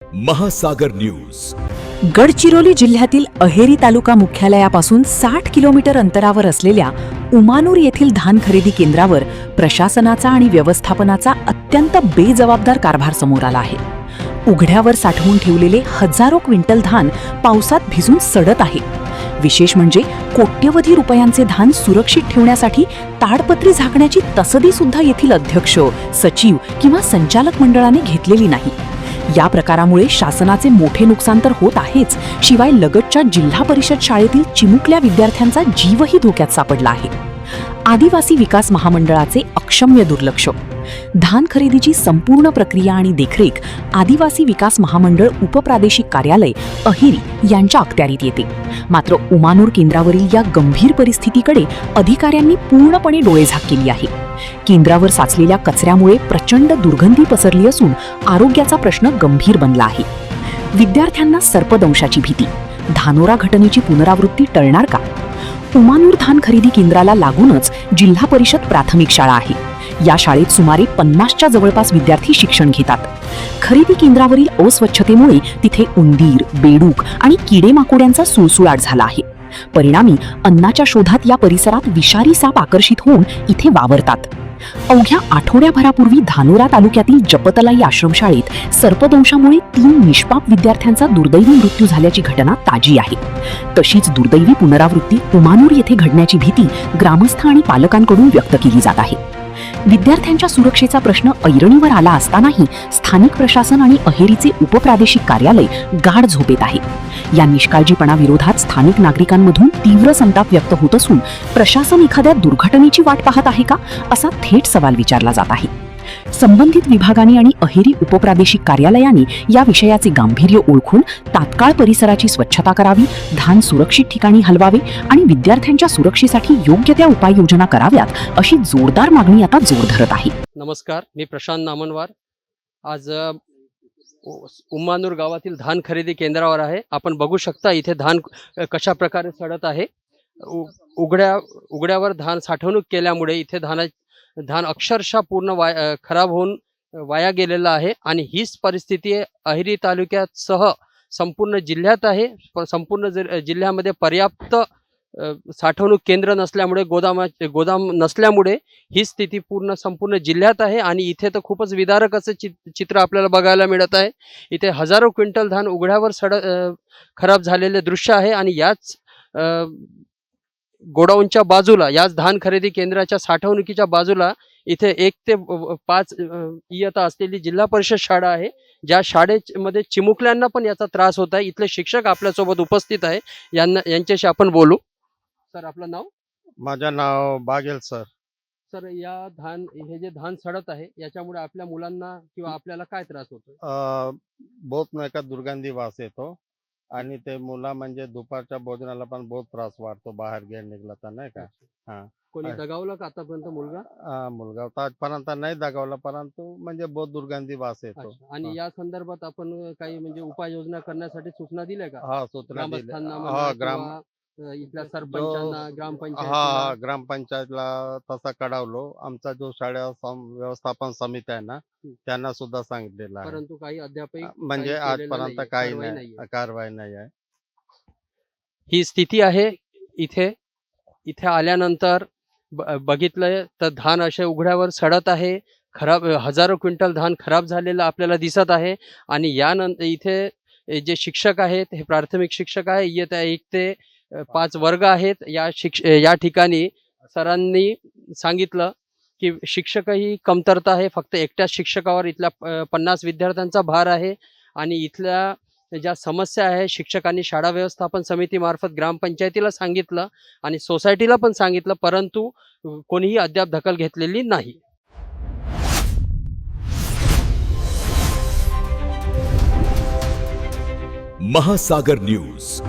महासागर न्यूज. गडचिरोली जिल्ह्यातील अहेरी तालुका मुख्यालयापासून 60 किलोमीटर अंतरावर असलेल्या उमानूर येथील धान खरेदी केंद्रावर प्रशासनाचा आणि व्यवस्थापनाचा अत्यंत बेजबाबदार कारभार समोर आला आहे. उघड्यावर साठवून ठेवलेले हजारो क्विंटल धान पावसात भिजून सडत आहे. विशेष म्हणजे कोट्यवधी रुपयांचे धान सुरक्षित ठेवण्यासाठी ताडपत्री झाकण्याची तसदी सुद्धा येथील अध्यक्ष, सचिव किंवा संचालक मंडळाने घेतलेली नाही. या प्रकारामुळे शासनाचे मोठे नुकसान तर होत आहेच, शिवाय लगतच्या जिल्हा परिषद शाळेतील चिमुकल्या विद्यार्थ्यांचा जीवही धोक्यात सापडला आहे. आदिवासी विकास महामंडळाचे अक्षम्य दुर्लक्ष. धान खरेदीची संपूर्ण प्रक्रिया आणि देखरेख आदिवासी विकास महामंडळ उपप्रादेशिक कार्यालय अहेरी यांच्या अखत्यारीत येते. मात्र उमानूर केंद्रावरील या गंभीर परिस्थितीकडे अधिकाऱ्यांनी पूर्णपणे डोळेझाक केली आहे. केंद्रावर साचलेल्या कचऱ्यामुळे प्रचंड दुर्गंधी पसरली असून आरोग्याचा प्रश्न गंभीर बनला आहे. विद्यार्थ्यांना सर्पदंशाची भीती. धानोरा घटनेची पुनरावृत्ती टळणार का? उमानूर धान खरेदी केंद्राला लागूनच जिल्हा परिषद प्राथमिक शाळा आहे. या शाळेत सुमारे 50च्या जवळपास विद्यार्थी शिक्षण घेतात. खरेदी केंद्रावरील अस्वच्छतेमुळे तिथे उंदीर, बेडूक आणि किडेमाकोड्यांचा सुळसुळाट झाला आहे. परिणामी अन्नाच्या शोधात या परिसरात विषारी साप आकर्षित होऊन इथे वावरतात. अवघ्या आठवड्याभरापूर्वी धानोरा तालुक्यातील जपतलाई आश्रमशाळेत सर्पदंशामुळे 3 निष्पाप विद्यार्थ्यांचा दुर्दैवी मृत्यू झाल्याची घटना ताजी आहे. तशीच दुर्दैवी पुनरावृत्ती उमानूर येथे घडण्याची भीती ग्रामस्थ आणि पालकांकडून व्यक्त केली जात आहे. विद्यार्थ्यांच्या सुरक्षेचा प्रश्न ऐरणीवर आला असतानाही स्थानिक प्रशासन आणि अहेरीचे उपप्रादेशिक कार्यालय गाढ झोपेत आहे. या निष्काळजीपणाविरोधात स्थानिक नागरिकांमधून तीव्र संताप व्यक्त होत असून प्रशासन एखाद्या दुर्घटनेची वाट पाहत आहे का, असा थेट सवाल विचारला जात आहे. संबंधित विभागाने आणि अहेरी उपप्रादेशिक कार्यालयाने या विषयाचे गांभीर्य ओळखून तात्काळ परिसराची स्वच्छता करावी, धान सुरक्षित ठिकाणी हलवावे आणि विद्यार्थ्यांच्या सुरक्षेसाठी योग्य त्या उपाययोजना कराव्यात, अशी जोरदार मागणी आता जोर धरत आहे. नमस्कार, मी प्रशांत नामनवार. आज उमानूर गावातील धान खरेदी केंद्रावर आहे. आपण बघू शकता इथे धान कशा प्रकारे सडत आहे. उघड्यावर धान साठवणूक केल्यामुळे इथे धान अक्षरशः पूर्ण खराब होऊन वाया गेलेला आहे. आणि हीच परिस्थिती अहेरी तालुक्यासह संपूर्ण जिल्ह्यात आहे. संपूर्ण जिल्ह्यामध्ये पर्याप्त साठवणूक केंद्र नसल्यामुळे, गोदाम नसल्यामुळे ही स्थिती संपूर्ण जिल्ह्यात आहे. आणि इथे तर खूपच विदारक असं चित्र आपल्याला बघायला मिळत आहे. इथे हजारो क्विंटल धान उघड्यावर खराब झालेले दृश्य आहे. आणि याच गोडाऊनच्या बाजूला, याच धान खरेदी केंद्राच्या साठवणुकीच्या बाजूला इथे 1 ते 5 इयत्ता असलेली जिल्हा परिषद शाळा आहे. ज्या शाळेमध्ये चिमुकल्यांना पण याचा त्रास होत आहे. इथले शिक्षक आपल्यासोबत उपस्थित आहे, यांच्याशी आपण बोलू. सर, आपलं नाव? माझं नाव बागेल सर. सर, हे जे धान सडत आहे याच्यामुळे आपल्या मुलांना किंवा आपल्याला काय त्रास होतो? बहुत नाही का दुर्गंधी वास येतो. आणि ते मुला म्हणजे दुपारच्या भोजनाला पण बहुत त्रास वाटतो बाहेर गेला निघला तर, नाही का. हा, कोणी दगावलं का आतापर्यंत मुलगा तर आजपर्यंत नाही दगावला, परंतु म्हणजे बहुत दुर्गंधी वास येतो. आणि या संदर्भात आपण काही म्हणजे उपाययोजना करण्यासाठी सूचना दिल्या का? हा, सूचना दिल्या. इथल्या सरपंचांना, ग्रामपंचायतला तसा कळवलो. आमचा जो शाळा व्यवस्थापन समिती आहे ना, त्यांना सुद्धा सांगितलेलं आहे, परंतु काही अद्याप म्हणजे आजपर्यंत काही कारवाई नाही आहे. ही स्थिती आहे. इथे आल्यानंतर बघितलं तर धान असे उघड्यावर सडत आहे. हजारो क्विंटल धान खराब झालेलं आपल्याला दिसत आहे. आणि यानंतर इथे जे शिक्षक आहेत, हे प्राथमिक शिक्षक आहे, इयत्ता 1 ते 5 वर्ग आहेत. या ठिकाणी सरांनी सांगितलं की शिक्षकही कमतरता आहे. फक्त एकट्याच शिक्षकावर इथल्या 50 विद्यार्थ्यांचा भार आहे. आणि इथल्या ज्या समस्या आहे, शिक्षकांनी शाळा व्यवस्थापन समितीमार्फत ग्रामपंचायतीला सांगितलं आणि सोसायटीला पण सांगितलं, परंतु कोणीही अद्याप दखल घेतलेली नाही. महासागर न्यूज.